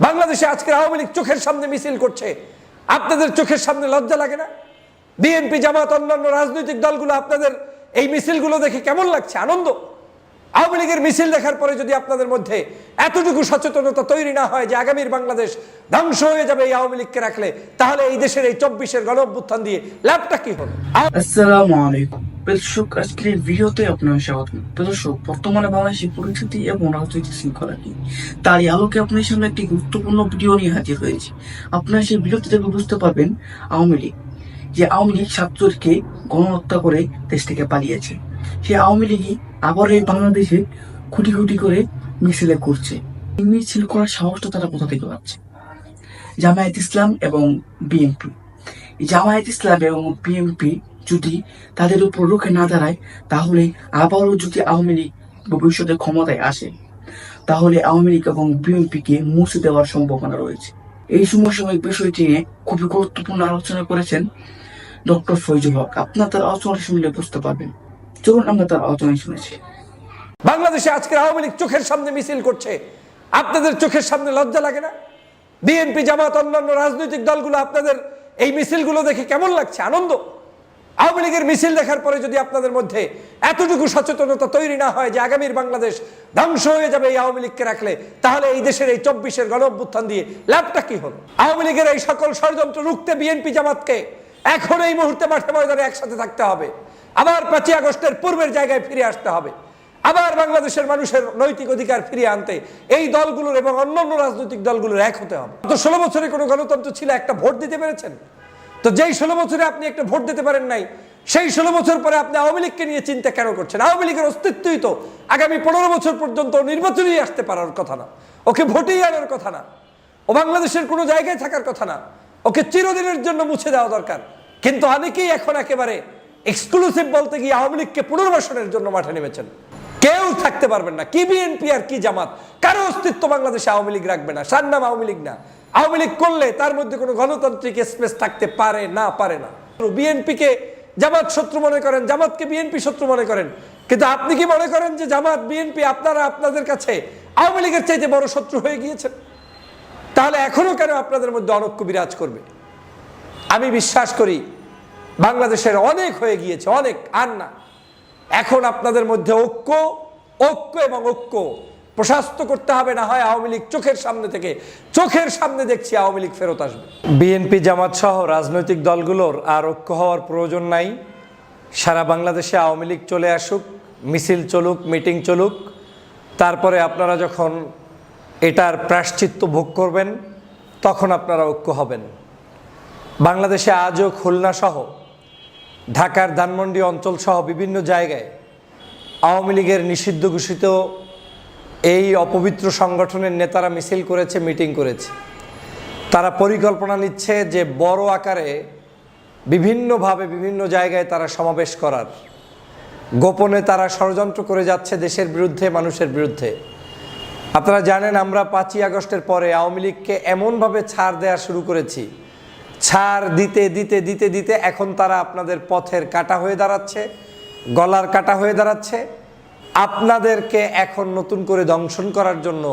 বাংলাদেশে আজকে আওয়ামী লীগ চোখের সামনে মিছিল করছে, আপনাদের চোখের সামনে লজ্জা লাগে না? বিএনপি, জামাত, অন্যান্য রাজনৈতিক দলগুলো আপনাদের এই মিছিলগুলো দেখে কেমন লাগছে? আনন্দ? আওয়ামী লীগের মিছিল দেখার পরে যদি আপনাদের মধ্যে এতটুকু সচেতনতা তৈরি না হয় যে আগামীর বাংলাদেশ ধ্বংস হয়ে যাবে এই আওয়ামী লীগকে রাখলে, তাহলে এই দেশের এই 24-এর গণঅভ্যুত্থান দিয়ে লাভটা কি হলো? আসসালামু আলাইকুম দর্শক, আজকের ভিডিওতে আপনাদের স্বাগত। দর্শক, বর্তমানে বাংলাদেশের পরিস্থিতি এবং রাজনৈতিক শৃঙ্খলা কি, তারই আলোকে আপনাদের সামনে একটি গুরুত্বপূর্ণ ভিডিও নিয়ে হাজির হয়েছে। আপনারা সেই ভিডিওতে দেখে বুঝতে পারবেন আওয়ামী লীগ ছাত্রকে গণহত্যা করে দেশ থেকে পালিয়েছে। সেই আওয়ামী লীগই আবার এই বাংলাদেশে খুঁটি খুঁটি করে মিছিলে করছে। এই মিছিল করার সাহসটা তারা কোথা থেকে পাচ্ছে? জামায়াত ইসলাম এবং বিএনপি। জামায়াত ইসলাম এবং বিএনপি যদি তাদের উপর রুখে না দাঁড়ায়, তাহলে আবারও যদি আওয়ামী লীগ ভবিষ্যতে ক্ষমতায় আসে, তাহলে আওয়ামী লীগ এবং বিএনপিকে মুছে দেওয়ার সম্ভাবনা রয়েছে। এই সমসাময়িক বিষয়টি নিয়ে খুবই গুরুত্বপূর্ণ আলোচনা করেছেন ডক্টর ফয়জুল হক। আপনার তার আলোচনা শুনলে বুঝতে পারবেন। চলুন আমরা তার আলোচনা শুনেছি। বাংলাদেশে আজকে আওয়ামী লীগ চোখের সামনে মিছিল করছে, আপনাদের চোখের সামনে লজ্জা লাগে না? বিএনপি, জামাত, অন্যান্য রাজনৈতিক দলগুলো আপনাদের এই মিছিলগুলো দেখে কেমন লাগছে? আনন্দ? আওয়ামী লীগের মিছিল দেখার পরে যদি আপনাদের মধ্যে এতটুকু সচেতনতা তৈরি না হয় যে আগামীর বাংলাদেশ ধ্বংস হয়ে যাবে এই আওয়ামী লীগকে রাখলে, তাহলে এই দেশের এই 24-এর গণঅভ্যুত্থান দিয়ে লাভটা কি হলো? আওয়ামী লীগের এই সকল ষড়যন্ত্র রুখতে বিএনপি, জামাতকে এখন এই মুহূর্তে মাঠে ময়দানে একসাথে থাকতে হবে। আবার 5ই আগস্টের পূর্বের জায়গায় ফিরে আসতে হবে। আবার বাংলাদেশের মানুষের নৈতিক অধিকার ফিরিয়ে আনতে এই দলগুলোর এবং অন্যান্য রাজনৈতিক দলগুলোর এক হতে হবে। তো 16 বছরে কোনো গণতন্ত্র ছিল? একটা ভোট দিতে পেরেছেন? তো যেই 16 বছরে আপনি একটা ভোট দিতে পারেন নাই, সেই 16 বছর পরে আপনি আওয়ামী লীগকে নিয়ে চিন্তা কেন করছেন? আওয়ামী লীগের অস্তিত্বই তো আগামী 15 বছর পর্যন্ত নির্বাচনেই আসতে পারার কথা না, ওকে ভোটেই আনার কথা না, ও বাংলাদেশের কোনো জায়গায় থাকার কথা না, ওকে চিরদিনের জন্য মুছে দেওয়া দরকার। কিন্তু অনেকেই এখন একেবারে এক্সক্লুসিভ বলতে গিয়ে আওয়ামী লীগকে পুনর্বাসনের জন্য মাঠে নেমেছেন। কেউ থাকতে পারবেন না, কি বিএনপি আর কি জামাত, কারো অস্তিত্ব বাংলাদেশে আওয়ামী লীগ রাখবে না। সার নাম আওয়ামী লীগ না। আওয়ামী লীগ করলে তার মধ্যে কোনো গণতান্ত্রিক স্পেস থাকতে পারে না। বিএনপিকে জামাত শত্রু মনে করেন, জামাতকে বিএনপি শত্রু মনে করেন, কিন্তু আপনি কি মনে করেন যে জামাত, বিএনপি আপনারা আপনাদের কাছে আওয়ামী লীগের চাইতে বড় শত্রু হয়ে গিয়েছেন? তাহলে এখনো কেন আপনাদের মধ্যে অনৈক্য বিরাজ করবে? আমি বিশ্বাস করি বাংলাদেশের অনেক হয়ে গিয়েছে, অনেক আর না। এখন আপনাদের মধ্যে ঐক্য এবং ঐক্য প্রশস্ত করতে হবে, না হয় আওয়ামী লীগ চোখের সামনে দেখছি আওয়ামী লীগ ফেরত আসবে। বিএনপি, জামাত সহ রাজনৈতিক দলগুলোর আর ঐক্য হওয়ার প্রয়োজন নাই। সারা বাংলাদেশে আওয়ামী লীগ চলে আসুক, মিছিল চলুক, মিটিং চলুক, তারপরে আপনারা যখন এটার প্রায়শ্চিত্ত ভোগ করবেন, তখন আপনারা ঐক্য হবেন। বাংলাদেশে আজও খুলনা সহ ঢাকার ধানমন্ডি অঞ্চল সহ বিভিন্ন জায়গায় আওয়ামী লীগের নিষিদ্ধ ঘোষিত এই অপবিত্র সংগঠনের নেতারা মিছিল করেছে, মিটিং করেছে। তারা পরিকল্পনা নিচ্ছে যে বড় আকারে বিভিন্নভাবে বিভিন্ন জায়গায় তারা সমাবেশ করার, গোপনে তারা ষড়যন্ত্র করে যাচ্ছে দেশের বিরুদ্ধে, মানুষের বিরুদ্ধে। আপনারা জানেন, আমরা 5ই আগস্টের পরে আওয়ামী লীগকে এমনভাবে ছাড় দেওয়া শুরু করেছি, ছাড় দিতে দিতে দিতে দিতে এখন তারা আপনাদের পথের কাঁটা হয়ে দাঁড়াচ্ছে, গলার কাঁটা হয়ে দাঁড়াচ্ছে। আপনাদেরকে এখন নতুন করে দংশন করার জন্য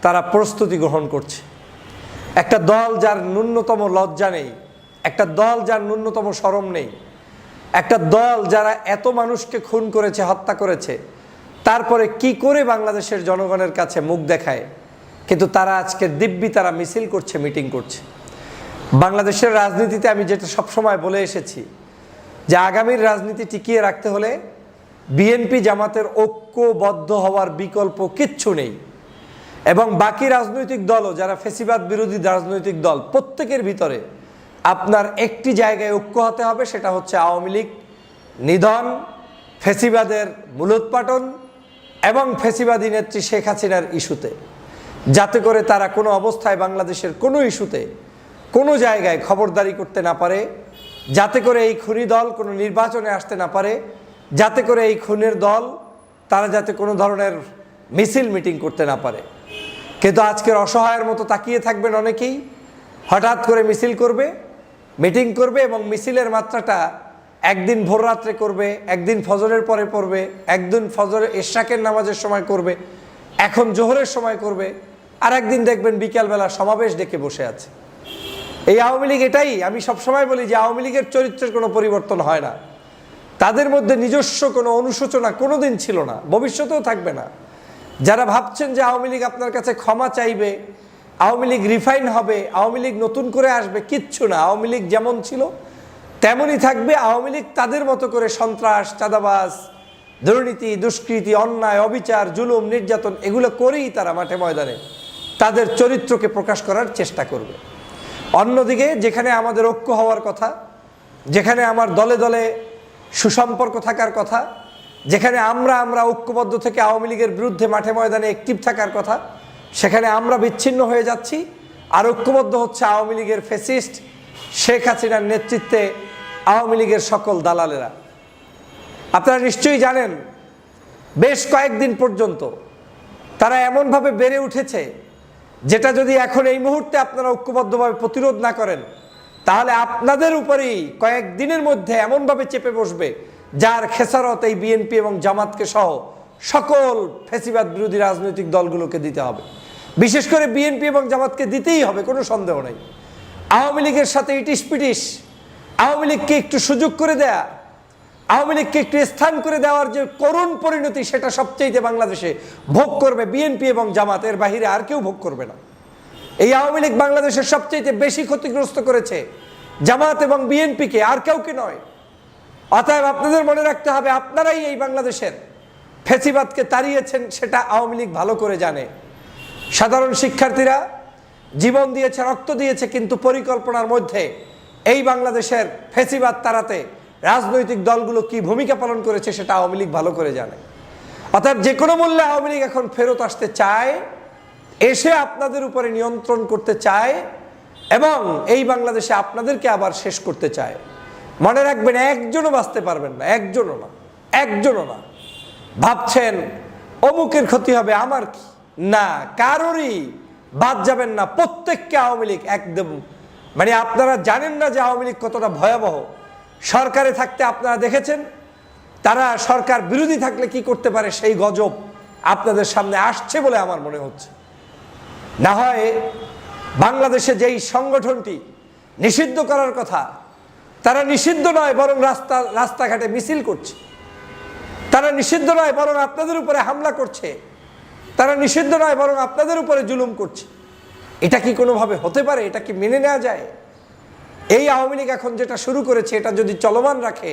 তারা প্রস্তুতি গ্রহণ করছে। একটা দল যার ন্যূনতম লজ্জা নেই, একটা দল যার ন্যূনতম শরম নেই, একটা দল যারা এত মানুষকে খুন করেছে, হত্যা করেছে, তারপরে কি করে বাংলাদেশের জনগণের কাছে মুখ দেখায়? কিন্তু তারা আজকে দিব্যি তারা মিছিল করছে, মিটিং করছে। বাংলাদেশের রাজনীতিতে আমি যেটা সবসময় বলে এসেছি যে আগামীর রাজনীতি টিকিয়ে রাখতে হলে বিএনপি, জামাতের ঐক্যবদ্ধ হওয়ার বিকল্প কিচ্ছু নেই। এবং বাকি রাজনৈতিক দলও যারা ফ্যাসিবাদ বিরোধী রাজনৈতিক দল, প্রত্যেকের ভিতরে আপনার একটি জায়গায় ঐক্য হতে হবে, সেটা হচ্ছে আওয়ামী লীগ নিধন, ফ্যাসিবাদের মূলোৎপাটন এবং ফ্যাসিবাদী নেত্রী শেখ হাসিনার ইস্যুতে, যাতে করে তারা কোনো অবস্থায় বাংলাদেশের কোনো ইস্যুতে কোনো জায়গায় খবরদারি করতে না পারে, যাতে করে এই খুনি দল কোনো নির্বাচনে আসতে না পারে, যাতে করে এই খুনের দল তারা যাতে কোনো ধরনের মিছিল মিটিং করতে না পারে। কিন্তু আজকের অসহায়ের মতো তাকিয়ে থাকবেন অনেকেই, হঠাৎ করে মিছিল করবে, মিটিং করবে এবং মিছিলের মাত্রাটা একদিন ভোর রাত্রে করবে, একদিন ফজরের পরে পড়বে, একদিন ফজরের ইশরাকের নামাজের সময় করবে, এখন জোহরের সময় করবে, আর একদিন দেখবেন বিকালবেলা সমাবেশ ডেকে বসে আছে। এই আওয়ামী লীগ এটাই, আমি সবসময় বলি যে আওয়ামী লীগের চরিত্রের কোনো পরিবর্তন হয় না। তাদের মধ্যে নিজস্ব কোনো অনুশোচনা কোনোদিন ছিল না, ভবিষ্যতেও থাকবে না। যারা ভাবছেন যে আওয়ামী লীগ আপনার কাছে ক্ষমা চাইবে, আওয়ামী লীগ রিফাইন হবে, আওয়ামী লীগ নতুন করে আসবে, কিচ্ছু না। আওয়ামী লীগ যেমন ছিল তেমনই থাকবে। আওয়ামী লীগ তাদের মতো করে সন্ত্রাস, চাঁদাবাজ, দুর্নীতি, দুষ্কৃতি, অন্যায়, অবিচার, জুলুম, নির্যাতন এগুলো করেই তারা মাঠে ময়দানে তাদের চরিত্রকে প্রকাশ করার চেষ্টা করবে। অন্যদিকে যেখানে আমাদের ঐক্য হওয়ার কথা, যেখানে আমার দলে দলে সুসম্পর্ক থাকার কথা, যেখানে আমরা ঐক্যবদ্ধ থেকে আওয়ামী লীগের বিরুদ্ধে মাঠে ময়দানে অ্যাক্টিভ থাকার কথা, সেখানে আমরা বিচ্ছিন্ন হয়ে যাচ্ছি। আর ঐক্যবদ্ধ হচ্ছে আওয়ামী লীগের ফ্যাসিস্ট শেখ হাসিনার নেতৃত্বে আওয়ামী লীগের সকল দালালেরা। আপনারা নিশ্চয়ই জানেন বেশ কয়েকদিন পর্যন্ত তারা এমনভাবে বেড়ে উঠেছে যেটা যদি এখন এই মুহূর্তে আপনারা ঐক্যবদ্ধভাবে প্রতিরোধ না করেন তাহলে আপনাদের উপরেই কয়েকদিনের মধ্যে এমনভাবে চেপে বসবে যার খেসারত এই বিএনপি এবং জামাতকে সহ সকল ফ্যাসিবাদ বিরোধী রাজনৈতিক দলগুলোকে দিতে হবে। বিশেষ করে বিএনপি এবং জামাতকে দিতেই হবে, কোনো সন্দেহ নেই। আওয়ামী লীগের সাথে ইটিস পিটিস, আওয়ামী লীগকে একটু সুযোগ করে দেয়া, আওয়ামী লীগকে একটু স্থান করে দেওয়ার যে করুণ পরিণতি সেটা সবচেয়ে বাংলাদেশে ভোগ করবে বিএনপি এবং জামাত, এর বাহিরে আর কেউ ভোগ করবে না। এই আওয়ামী লীগ বাংলাদেশের সবচেয়ে বেশি ক্ষতিগ্রস্ত করেছে জামাত এবং বিএনপিকে, আর কাউকে নয়। অতএব আপনাদের মনে রাখতে হবে আপনারাই এই বাংলাদেশের ফ্যাসিবাদকে তাড়িয়েছেন, সেটা আওয়ামী লীগ ভালো করে জানে। সাধারণ শিক্ষার্থীরা জীবন দিয়েছে, রক্ত দিয়েছে, কিন্তু পরিকল্পনার মধ্যে এই বাংলাদেশের ফ্যাসিবাদ তাড়াতে রাজনৈতিক দলগুলো কি ভূমিকা পালন করেছে সেটা আওয়ামী লীগ ভালো করে জানে। অর্থাৎ যে কোনো মূল্যে আওয়ামী লীগ এখন ফেরত আসতে চায়, এসে আপনাদের উপরে নিয়ন্ত্রণ করতে চায় এবং এই বাংলাদেশে আপনাদেরকে আবার শেষ করতে চায়। মনে রাখবেন, একজনও বাঁচতে পারবেন না, একজনও না। ভাবছেন অমুকের ক্ষতি হবে, আমার কি না, কারোরই বাদ যাবেন না, প্রত্যেককে আওয়ামী লীগ একদম, মানে আপনারা জানেন না যে আওয়ামী লীগ কতটা ভয়াবহ। সরকারে থাকতে আপনারা দেখেছেন তারা সরকার বিরোধী থাকলে কি করতে পারে, সেই গজব আপনাদের সামনে আসছে বলে আমার মনে হচ্ছে। না হয় বাংলাদেশে যেই সংগঠনটি নিষিদ্ধ করার কথা, তারা নিষিদ্ধ নয় বরং রাস্তাঘাটে মিছিল করছে, তারা নিষিদ্ধ নয় বরং আপনাদের উপরে হামলা করছে, তারা নিষিদ্ধ নয় বরং আপনাদের উপরে জুলুম করছে। এটা কি কোনোভাবে হতে পারে? এটা কি মেনে নেওয়া যায়? এই আওয়ামী লীগ এখন যেটা শুরু করেছে এটা যদি চলমান রাখে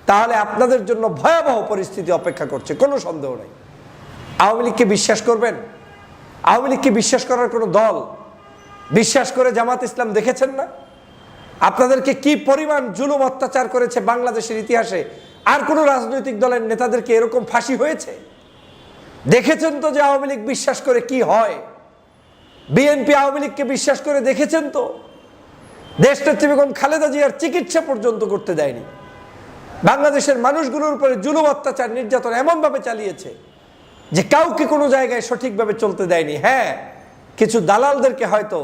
তাহলে আপনাদের জন্য ভয়াবহ পরিস্থিতি অপেক্ষা করছে, কোনো সন্দেহ নেই। আওয়ামী লীগকে বিশ্বাস করবেন? আওয়ামী লীগকে বিশ্বাস করার কোনো দল বিশ্বাস করে জামাত ইসলাম দেখেছেন না? আপনাদেরকে কি পরিমাণ জুলুম অত্যাচার করেছে বাংলাদেশের ইতিহাসে? আর কোনো রাজনৈতিক দলের নেতাদেরকে এরকম ফাঁসি হয়েছে? দেখেছেন তো যে আওয়ামী লীগ বিশ্বাস করে কি হয়। বিএনপি আওয়ামী লীগকে বিশ্বাস করে দেখেছেন তো, দেশনেত্রী বেগম খালেদা জিয়ার চিকিৎসা পর্যন্ত করতে দেয়নি। বাংলাদেশের মানুষগুলোর উপরে জুলুম অত্যাচার নির্যাতন এমনভাবে চালিয়েছে যে কাউকে কোনো জায়গায় সঠিকভাবে চলতে দেয়নি। হ্যাঁ, কিছু দালালদেরকে হয়তো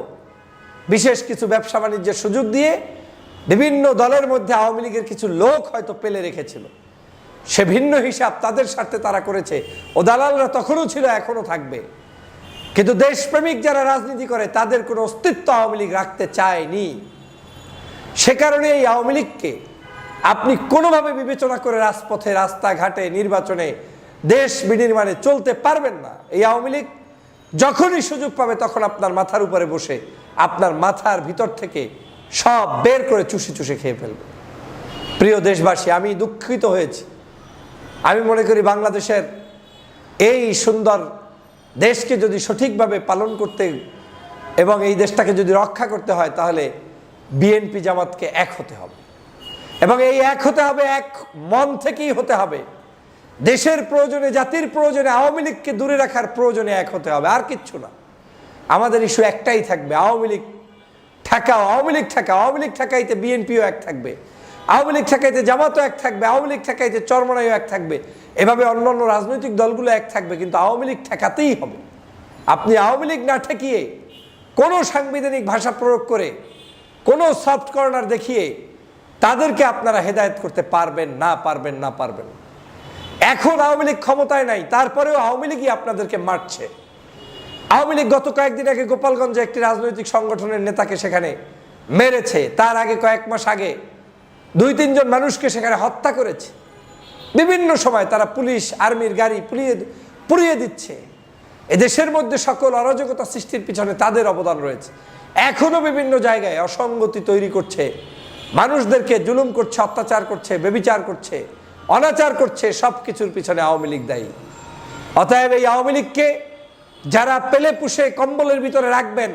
বিশেষ কিছু ব্যবসা বাণিজ্যের সুযোগ দিয়ে বিভিন্ন দলের মধ্যে আওয়ামী লীগের কিছু লোক হয়তো পেলে রেখেছিল, সে ভিন্ন হিসাব, তাদের স্বার্থে তারা করেছে। ও দালালরা তখনও ছিল, এখনো থাকবে। কিন্তু দেশপ্রেমিক যারা রাজনীতি করে তাদের কোনো অস্তিত্ব আওয়ামী লীগ রাখতে চায়নি। সে কারণে এই আওয়ামী লীগকে আপনি কোনোভাবে বিবেচনা করে রাজপথে, রাস্তাঘাটে, নির্বাচনে, দেশ বিনির্মাণে চলতে পারবেন না। এই আওয়ামী লীগ যখনই সুযোগ পাবে তখন আপনার মাথার উপরে বসে আপনার মাথার ভিতর থেকে সব বের করে চুষে চুষে খেয়ে ফেলবে। প্রিয় দেশবাসী, আমি দুঃখিত হয়েছি। আমি মনে করি বাংলাদেশের এই সুন্দর দেশকে যদি সঠিকভাবে পালন করতে এবং এই দেশটাকে যদি রক্ষা করতে হয় তাহলে বিএনপি জামাতকে এক হতে হবে এবং এই এক হতে হবে, এক মন থেকেই হতে হবে। দেশের প্রয়োজনে, জাতির প্রয়োজনে, আওয়ামী লীগকে দূরে রাখার প্রয়োজনে এক হতে হবে, আর কিচ্ছু না। আমাদের ইস্যু একটাই থাকবে, আওয়ামী লীগ ঠেকাও, আওয়ামী লীগ ঠেকাও। আওয়ামী লীগ ঠেকাইতে বিএনপিও এক থাকবে, আওয়ামী লীগ ঠেকাইতে জামাতও এক থাকবে, আওয়ামী লীগ ঠেকাইতে চরমনাইও এক থাকবে, এভাবে অন্যান্য রাজনৈতিক দলগুলো এক থাকবে, কিন্তু আওয়ামী লীগ ঠেকাতেই হবে। আপনি আওয়ামী লীগ না ঠেকিয়ে কোনো সাংবিধানিক ভাষা প্রয়োগ করে, কোনো সফট কর্নার দেখিয়ে তাদেরকে আপনারা হেদায়েত করতে পারবেন না। এখন আওয়ামী লীগ ক্ষমতায় নাই, তারপরেও আওয়ামী লীগই আপনাদেরকে মারছে। আওয়ামী লীগ গত কয়েকদিন আগে গোপালগঞ্জে একটি রাজনৈতিক সংগঠনের নেতাকে সেখানে মেরেছে, তার আগে কয়েক মাস আগে 2-3 জন মানুষকে সেখানে হত্যা করেছে। বিভিন্ন সময় তারা পুলিশ আর্মির গাড়ি পুড়িয়ে দিচ্ছে। এদেশের মধ্যে সকল অরাজকতা সৃষ্টির পিছনে তাদের অবদান রয়েছে। এখনো বিভিন্ন জায়গায় অসঙ্গতি তৈরি করছে, মানুষদেরকে জুলুম করছে, অত্যাচার করছে, ব্যভিচার করছে, অনাচার করছে, সব কিছুর পিছনে আওয়ামী লীগ দায়ী। অতএব এই আওয়ামী লীগকে যারা পেলে পুষে কম্বলের ভিতরে রাখবেন,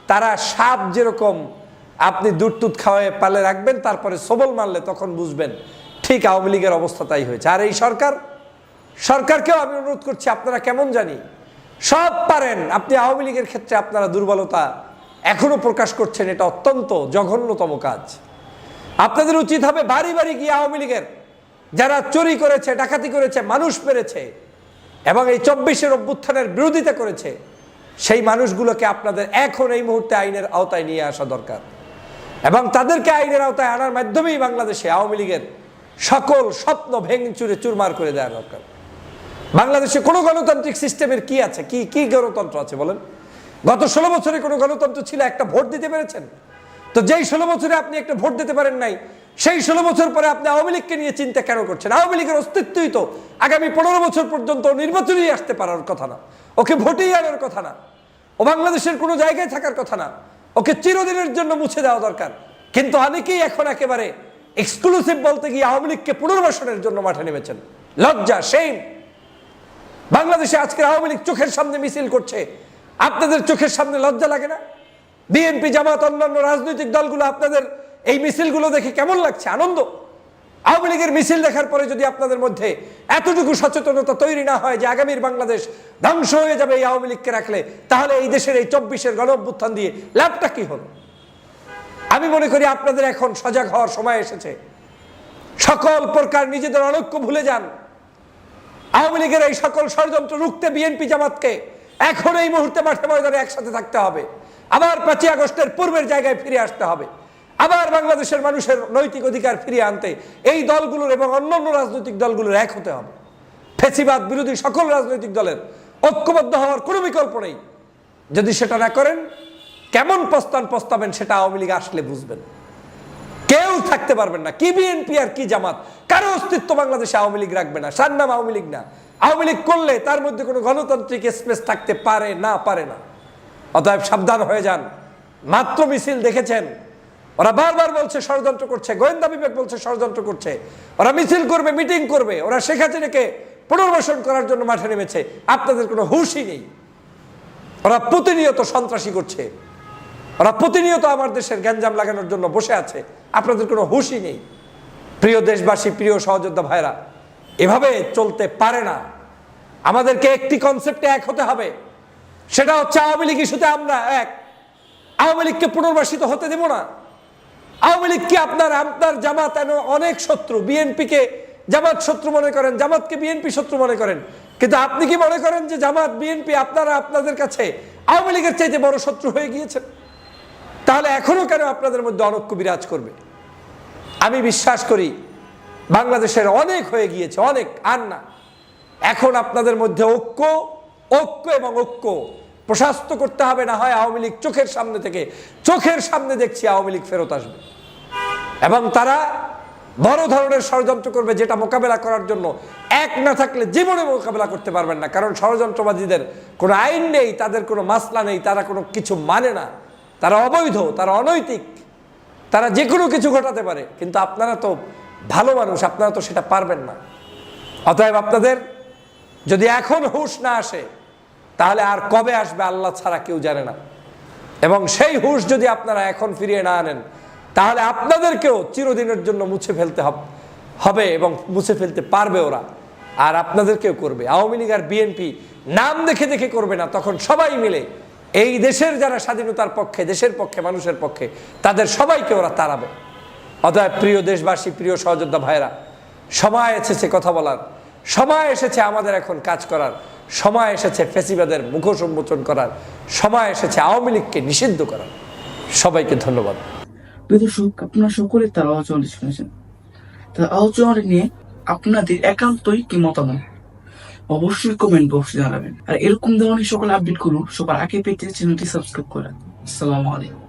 তারা সাপ যেরকম আপনি দুধ টুধ খাওয়ায় পালে রাখবেন, তারপরে সবল মারলে তখন বুঝবেন ঠিক আওয়ামী লীগের অবস্থা তাই হয়েছে। আর এই সরকারকেও আমি অনুরোধ করছি, আপনারা কেমন জানি সব পারেন, আপনি আওয়ামী লীগের ক্ষেত্রে আপনারা দুর্বলতা এখনো প্রকাশ করছেন, এটা অত্যন্ত জঘন্যতম কাজ। আপনাদের উচিত হবে বাড়ি বাড়ি গিয়ে আওয়ামী লীগের যারা চুরি করেছে, ডাকাতি করেছে, মানুষ মেরেছে এবং এই 24-এর অভ্যুত্থানের বিরোধিতা করেছে, সেই মানুষগুলোকে আপনাদের এখন এই মুহূর্তে আইনের আওতায় নিয়ে আসা দরকার এবং তাদেরকে আইনের আওতায় আনার মাধ্যমেই বাংলাদেশে আওয়ামী লীগের সকল স্বপ্ন ভেঙে চুরে চুরমার করে দেওয়া দরকার। বাংলাদেশে কোনো গণতান্ত্রিক সিস্টেমের কি আছে? কি গণতন্ত্র আছে বলেন? গত 16 বছরে কোনো গণতন্ত্র ছিল? একটা ভোট দিতে পেরেছেন? তো যেই 16 বছরে আপনি একটা ভোট দিতে পারেন নাই, সেই 16 বছর পরে আপনি আওয়ামী লীগকে নিয়ে চিন্তা কেন করছেন? আওয়ামী লীগের অস্তিত্বই তো আগামী 15 বছর পর্যন্ত নির্বাচনেই আসতে পারার কথা না, ওকে ভোটেই আনার কথা না, ও বাংলাদেশের কোনো জায়গায় থাকার কথা না, ওকে চিরদিনের জন্য মুছে দেওয়া দরকার। কিন্তু অনেকেই এখন একেবারে এক্সক্লুসিভ বলতে গিয়ে আওয়ামী লীগকে পুনর্বাসনের জন্য মাঠে নেমেছেন। লজ্জা, সেইম। বাংলাদেশে আজকে আওয়ামী লীগ চোখের সামনে মিছিল করছে, আপনাদের চোখের সামনে লজ্জা লাগে না? বিএনপি, জামাত, অন্যান্য রাজনৈতিক দলগুলো আপনাদের এই মিছিলগুলো দেখে কেমন লাগছে? আনন্দ। আওয়ামী লীগের মিছিল দেখার পরে যদি আপনাদের মধ্যে এতটুকু সচেতনতা তৈরি না হয় যে আগামীর বাংলাদেশ ধ্বংস হয়ে যাবে এই আওয়ামী লীগকে রাখলে, তাহলে এই দেশের এই 24-এর গণঅভ্যুত্থান দিয়ে লাভটা কি হলো? আমি মনে করি আপনাদের এখন সজাগ হওয়ার সময় এসেছে। সকল প্রকার নিজেদের অনৈক্য ভুলে যান। আওয়ামী লীগের এই সকল ষড়যন্ত্র রুখতে বিএনপি, জামাতকে এখন এই মুহূর্তে মাঠে ময়দানে একসাথে থাকতে হবে। আবার 5ই আগস্টের পূর্বের জায়গায় ফিরে আসতে হবে। আবার বাংলাদেশের মানুষের নৈতিক অধিকার ফিরিয়ে আনতে এই দলগুলোর এবং অন্যান্য রাজনৈতিক দলগুলোর এক হতে হবে। ফ্যাসিবাদ বিরোধী সকল রাজনৈতিক দলের ঐক্যবদ্ধ হওয়ার কোনো বিকল্প নেই। যদি সেটা না করেন, কেমন পস্তাবেন সেটা আওয়ামী লীগ আসলে বুঝবেন। কেউ থাকতে পারবেন না, কি বিএনপি আর কি জামাত, কারো অস্তিত্ব বাংলাদেশে আওয়ামী লীগ রাখবে না। সার নাম আওয়ামী লীগ না। আওয়ামী লীগ করলে তার মধ্যে কোনো গণতান্ত্রিক স্পেস থাকতে পারে না। অতএব সাবধান হয়ে যান। মাত্র মিছিল দেখেছেন, ওরা বারবার বলছে ষড়যন্ত্র করছে, গোয়েন্দা বিভাগ বলছে ষড়যন্ত্র করছে, ওরা মিছিল করবে, মিটিং করবে, ওরা শেখ হাসিনাকে পুনর্বাসন করার জন্য মাঠে নেমেছে। আপনাদের কোনো হুঁশই নেই। ওরা প্রতিনিয়ত সন্ত্রাসী করছে, ওরা প্রতিনিয়ত আমার দেশের গ্যাঞ্জাম লাগানোর জন্য বসে আছে। আপনাদের কোনো হুঁশই নেই। প্রিয় দেশবাসী, প্রিয় সহযোদ্ধা ভাইরা, এভাবে চলতে পারে না। আমাদেরকে একটি কনসেপ্টে এক হতে হবে, সেটা হচ্ছে আওয়ামী লীগ ইস্যুতে আমরা এক। আওয়ামী লীগকে পুনর্বাসিত হতে দেব না। আওয়ামী লীগ কি আপনার জামাত অনেক শত্রু, বিএনপিকে জামাত শত্রু মনে করেন, জামাতকে বিএনপি শত্রু মনে করেন, কিন্তু আপনি কি মনে করেন যে জামাত, বিএনপি আপনাদের কাছে আওয়ামী লীগের চাইতে বড় শত্রু হয়ে গিয়েছেন? তাহলে এখনো কেন আপনাদের মধ্যে অনৈক্য বিরাজ করবে? আমি বিশ্বাস করি বাংলাদেশের অনেক হয়ে গিয়েছে, অনেক আর না। এখন আপনাদের মধ্যে ঐক্য এবং ঐক্য প্রশস্ত করতে হবে। না হয় আওয়ামী লীগ চোখের সামনে দেখছি আওয়ামী লীগ ফেরত আসবে এবং তারা বড় ধরনের ষড়যন্ত্র করবে, যেটা মোকাবেলা করার জন্য এক না থাকলে জীবনে মোকাবেলা করতে পারবেন না। কারণ ষড়যন্ত্রবাদীদের কোনো আইন নেই, তাদের কোনো মাসলা নেই, তারা কোনো কিছু মানে না, তারা অবৈধ, তারা অনৈতিক, তারা যে কোনো কিছু ঘটাতে পারে। কিন্তু আপনারা তো ভালো মানুষ, আপনারা তো সেটা পারবেন না। অতএব আপনাদের যদি এখন হুঁশ না আসে, তাহলে আর কবে আসবে আল্লাহ ছাড়া কেউ জানে না। এবং সেই হুঁশ যদি আপনারা এখন ফিরিয়ে না আনেন, তাহলে আপনাদেরকেও চিরদিনের জন্য মুছে ফেলতে হবে এবং মুছে ফেলতে পারবে ওরা, আর আপনাদেরকেও করবে। আওয়ামী লীগ আর বিএনপি নাম দেখে করবে না, তখন সবাই মিলে এই দেশের যারা স্বাধীনতার পক্ষে, দেশের পক্ষে, মানুষের পক্ষে, তাদের সবাইকে ওরা তাড়াবে। অতএব প্রিয় দেশবাসী, প্রিয় সহযোদ্ধা ভাইরা, সময় এসেছে কথা বলার, সময় এসেছে আমাদের এখন কাজ করার, সময় এসেছে ফ্যাসিবাদের মুখোশ উন্মোচন করার, সময় এসেছে আওয়ামী লীগকে নিষিদ্ধ করার। সবাইকে ধন্যবাদ। প্রিয় দর্শক, আপনারা সকলে তার আলোচনাটি শুনেছেন। তার আলোচনাটি নিয়ে আপনাদের একান্তই কি মতামত অবশ্যই কমেন্ট বক্সে জানাবেন। আর এরকম ধরনের সকল আপডেট গুলো সবার আগে পেতে চ্যানেলটি সাবস্ক্রাইব করেন। আসসালামু আলাইকুম।